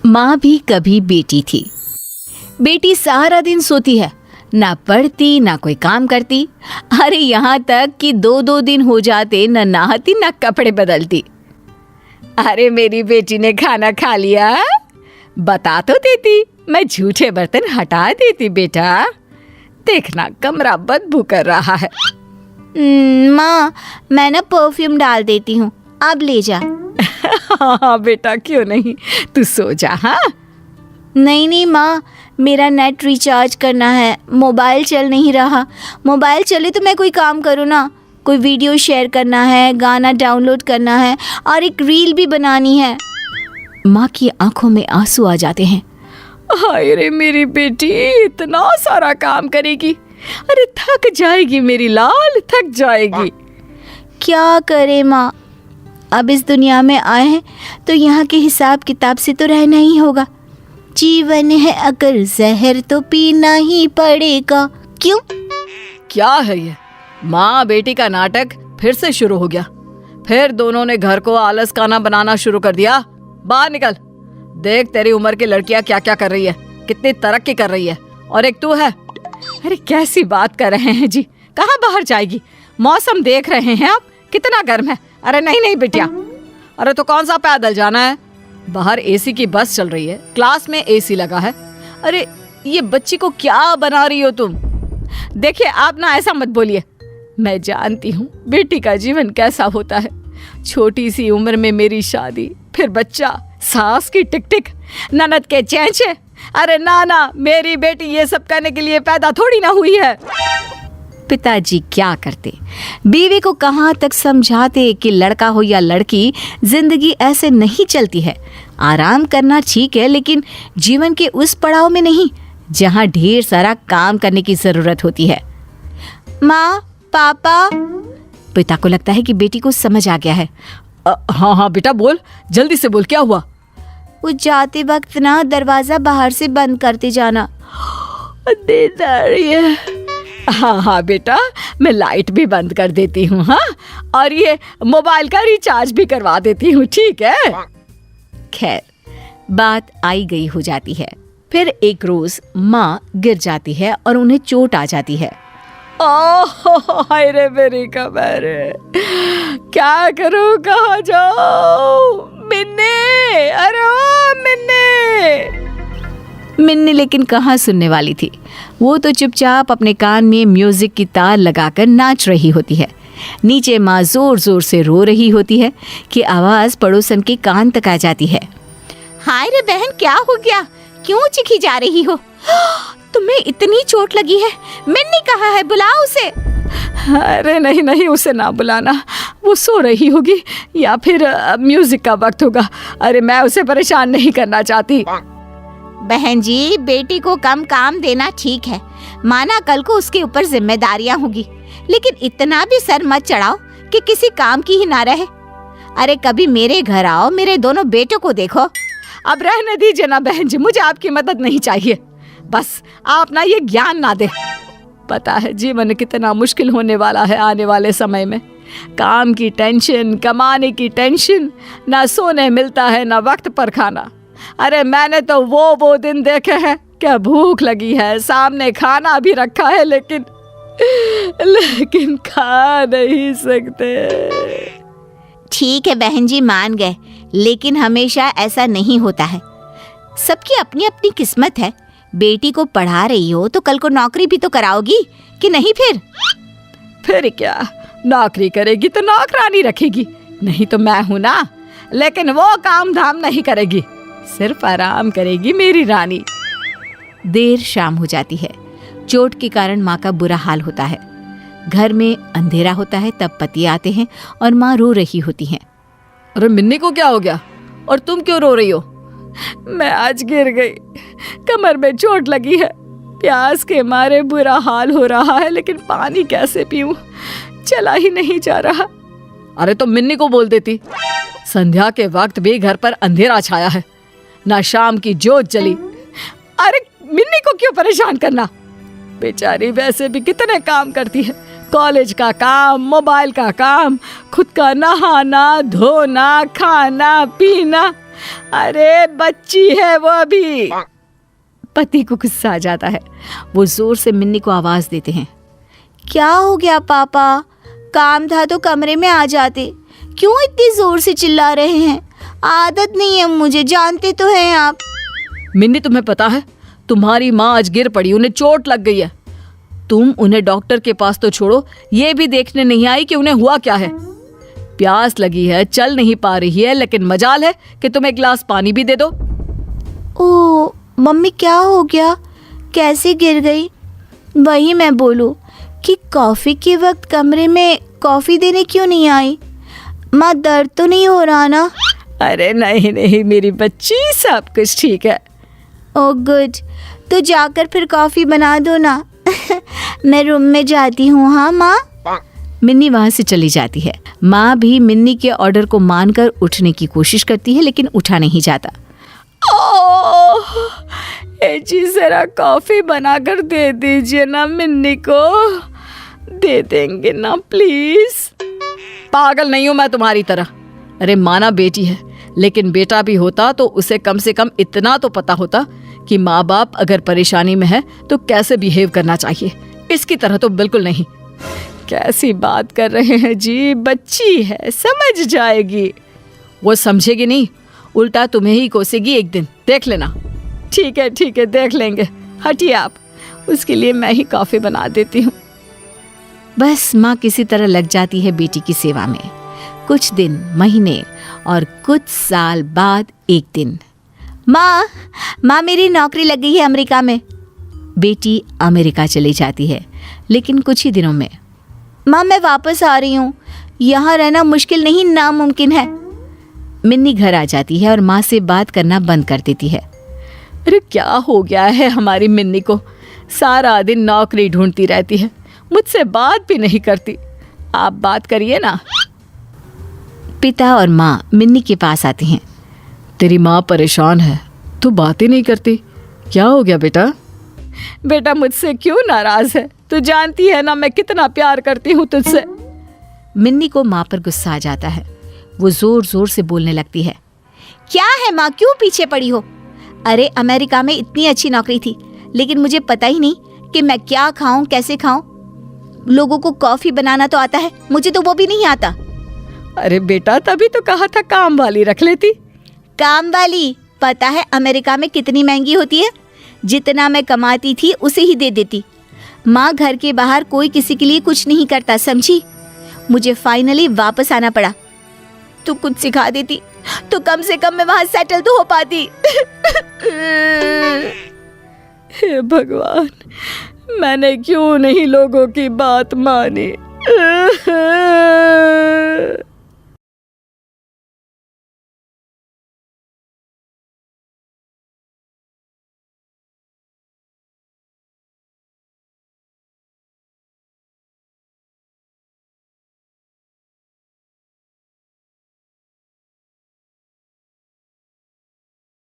माँ भी कभी बेटी थी। बेटी सारा दिन सोती है, ना पढ़ती ना कोई काम करती। अरे यहाँ तक कि 2-2 दिन हो जाते न नहाती न कपड़े बदलती। अरे मेरी बेटी ने खाना खा लिया, बता तो देती, मैं झूठे बर्तन हटा देती। बेटा देखना कमरा बदबू कर रहा है। माँ मैं ना परफ्यूम डाल देती हूँ, अब ले जा। हाँ बेटा क्यों नहीं, तू सो जा। हाँ नहीं माँ, मेरा नेट रिचार्ज करना है, मोबाइल चल नहीं रहा। मोबाइल चले तो मैं कोई काम करूँ ना, कोई वीडियो शेयर करना है, गाना डाउनलोड करना है और एक रील भी बनानी है। माँ की आंखों में आंसू आ जाते हैं। हाय रे मेरी बेटी इतना सारा काम करेगी, अरे थक जाएगी मेरी लाल, थक जाएगी। क्या करे माँ, अब इस दुनिया में आए हैं तो यहाँ के हिसाब किताब से तो रहना ही होगा। जीवन है अगर जहर तो पीना ही पड़ेगा। क्यों? क्या है ये, माँ बेटी का नाटक फिर से शुरू हो गया। फिर दोनों ने घर को आलस खाना बनाना शुरू कर दिया। बाहर निकल, देख तेरी उम्र की लड़कियां क्या क्या कर रही है, कितनी तरक्की कर रही है, और एक तू है। अरे कैसी बात कर रहे हैं जी, कहाँ बाहर जाएगी, मौसम देख रहे हैं आप कितना गर्म है। अरे नहीं नहीं बिटिया, अरे तो कौन सा पैदल जाना है, बाहर एसी की बस चल रही है, क्लास में एसी लगा है। अरे ये बच्ची को क्या बना रही हो तुम। देखिए आप ना ऐसा मत बोलिए, मैं जानती हूँ बेटी का जीवन कैसा होता है। छोटी सी उम्र में मेरी शादी, फिर बच्चा, सास की टिक टिक, ननद के चेंचे। अरे ना, मेरी बेटी ये सब करने के लिए पैदा थोड़ी ना हुई है। पिताजी क्या करते, बीवी को कहाँ तक समझाते कि लड़का हो या लड़की, जिंदगी ऐसे नहीं चलती है। आराम करना ठीक है, लेकिन जीवन के उस पड़ाव में नहीं जहाँ ढेर सारा काम करने की जरूरत होती है। माँ, पापा। पिता को लगता है कि बेटी को समझ आ गया है। हाँ बेटा बोल, जल्दी से बोल, क्या हुआ। वो जाते वक्त ना दरवाजा बाहर से बंद करते जाना। नींद आ रही है। हाँ बेटा, मैं लाइट भी बंद कर देती हूँ। हाँ, और ये मोबाइल का रिचार्ज भी करवा देती हूँ, ठीक है। खैर बात आई गई हो जाती है। फिर एक रोज माँ गिर जाती है और उन्हें चोट आ जाती है। हाय रे मेरी कमर, क्या करूँ, कहाँ जाऊँ। मिन्नी, अरे ओ मिन्नी। मिन्नी लेकिन कहाँ सुनने वाली थी, वो तो चुपचाप अपने कान में म्यूजिक की तार लगाकर नाच रही होती है। नीचे माँ जोर जोर से रो रही होती है कि आवाज पड़ोसन के कान तक आ जाती है। हाय रे बहन, क्या हो गया, क्यों चिखी जा रही हो। तुम्हें इतनी चोट लगी है, मिन्नी कहाँ है, बुलाओ उसे। अरे नहीं, उसे ना बुलाना, वो सो रही होगी या फिर म्यूजिक का वक्त होगा। अरे मैं उसे परेशान नहीं करना चाहती। बहन जी, बेटी को कम काम देना ठीक है, माना कल को उसके ऊपर जिम्मेदारियां होगी, लेकिन इतना भी सर मत चढ़ाओ कि किसी काम की ही ना रहे। अरे कभी मेरे घर आओ, मेरे दोनों बेटों को देखो। अब रहने दीजिए ना बहन जी, मुझे आपकी मदद नहीं चाहिए, बस आप ना ये ज्ञान ना दे। पता है जीवन कितना मुश्किल होने वाला है आने वाले समय में। काम की टेंशन, कमाने की टेंशन, ना सोने मिलता है ना वक्त पर खाना। अरे मैंने तो वो दिन देखे हैं, क्या भूख लगी है, सामने खाना भी रखा है, लेकिन खा नहीं सकते। ठीक है बहन जी, मान गए, लेकिन हमेशा ऐसा नहीं होता है। सबकी अपनी अपनी किस्मत है। बेटी को पढ़ा रही हो तो कल को नौकरी भी तो कराओगी कि नहीं। फिर क्या, नौकरी करेगी तो नौकरानी रखेगी, नहीं तो मैं हूं ना। लेकिन वो काम धाम नहीं करेगी, सिर्फ आराम करेगी मेरी रानी। देर शाम हो जाती है। चोट के कारण माँ का बुरा हाल होता है। घर में अंधेरा होता है, तब पति आते हैं और माँ रो रही होती हैं। अरे मिन्नी को क्या हो गया, और तुम क्यों रो रही हो। मैं आज गिर गई, कमर में चोट लगी है, प्यास के मारे बुरा हाल हो रहा है, लेकिन पानी कैसे पीऊं, चला ही नहीं जा रहा। अरे तो मिन्नी को बोल देती। संध्या के वक्त भी घर पर अंधेरा छाया है, ना शाम की जोत जली। अरे मिन्नी को क्यों परेशान करना, बेचारी वैसे भी कितने काम करती है। कॉलेज का काम, मोबाइल का काम, खुद का नहाना धोना, खाना पीना, अरे बच्ची है वो अभी। पति को गुस्सा आ जाता है। वो जोर से मिन्नी को आवाज देते हैं। क्या हो गया पापा? काम था तो कमरे में आ जाते, क्यों इतनी जोर से चिल्ला रहे हैं? आदत नहीं है मुझे, जानते तो हैं आप। मिन्नी तुम्हें पता है तुम्हारी माँ आज गिर पड़ी, उन्हें चोट लग गई है। तुम उन्हें डॉक्टर के पास तो छोड़ो, ये भी देखने नहीं आई कि उन्हें हुआ क्या है। प्यास लगी है, चल नहीं पा रही है, लेकिन मजाल है कि तुम एक गिलास पानी भी दे दो। ओ मम्मी, क्या हो गया? कैसे गिर गई? वही मैं बोलूं कि कॉफी के वक्त कमरे में कॉफी देने क्यों नहीं आई? माँ, दर्द तो नहीं हो रहा ना? अरे नहीं नहीं मेरी बच्ची, सब कुछ ठीक है। ओह गुड, तो जाकर फिर कॉफी बना दो ना। मैं रूम में जाती हूँ। हाँ माँ। मिन्नी वहां से चली जाती है। माँ भी मिन्नी के ऑर्डर को मानकर उठने की कोशिश करती है, लेकिन उठा नहीं जाता। जी जरा कॉफी बनाकर दे दीजिए ना मिन्नी को। दे देंगे ना प्लीज। पागल नहीं हूं मैं तुम्हारी तरह। अरे माना बेटी है, लेकिन बेटा भी होता तो उसे कम से कम इतना तो पता होता कि माँ बाप अगर परेशानी में है तो कैसे बिहेव करना चाहिए। इसकी तरह तो बिल्कुल नहीं। कैसी बात कर रहे हैं जी, बच्ची है, समझ जाएगी। वो समझेगी नहीं, उल्टा तुम्हें ही कोसेगी एक दिन, देख लेना। ठीक है देख लेंगे, हटिए आप। उसके लिए मैं ही कॉफी बना देती हूँ। बस माँ किसी तरह लग जाती है बेटी की सेवा में। कुछ दिन, महीने और कुछ साल बाद एक दिन। माँ मेरी नौकरी लग गई है अमेरिका में। बेटी अमेरिका चली जाती है, लेकिन कुछ ही दिनों में। माँ मैं वापस आ रही हूँ, यहाँ रहना मुश्किल नहीं नामुमकिन है। मिन्नी घर आ जाती है और माँ से बात करना बंद कर देती है। अरे क्या हो गया है हमारी मिन्नी को? सारा दिन नौकरी ढूंढती रहती है, मुझसे बात भी नहीं करती। आप बात करिए ना। पिता और माँ मिन्नी के पास आती हैं। तेरी माँ परेशान है, तू बातें नहीं करती, क्या हो गया बेटा? बेटा मुझसे क्यों नाराज है? तू जानती है ना मैं कितना प्यार करती हूँ तुझसे। मिन्नी को माँ पर गुस्सा आ जाता है। वो जोर जोर से बोलने लगती है। क्या है माँ, क्यों पीछे पड़ी हो? अरे अमेरिका में इतनी अच्छी नौकरी थी, लेकिन मुझे पता ही नहीं कि मैं क्या खाऊं, कैसे खाऊं। लोगों को कॉफी बनाना तो आता है, मुझे तो वो भी नहीं आता। अरे बेटा तभी तो कहा था काम वाली रख लेती। काम वाली? पता है अमेरिका में कितनी महंगी होती है? जितना मैं कमाती थी उसे ही दे देती। माँ, घर के बाहर कोई किसी के लिए कुछ नहीं करता, समझी? मुझे फाइनली वापस आना पड़ा। तू कुछ सिखा देती तो कम से कम मैं वहां सेटल तो हो पाती। हे भगवान, मैंने क्यों नहीं लोगों की बात मानी।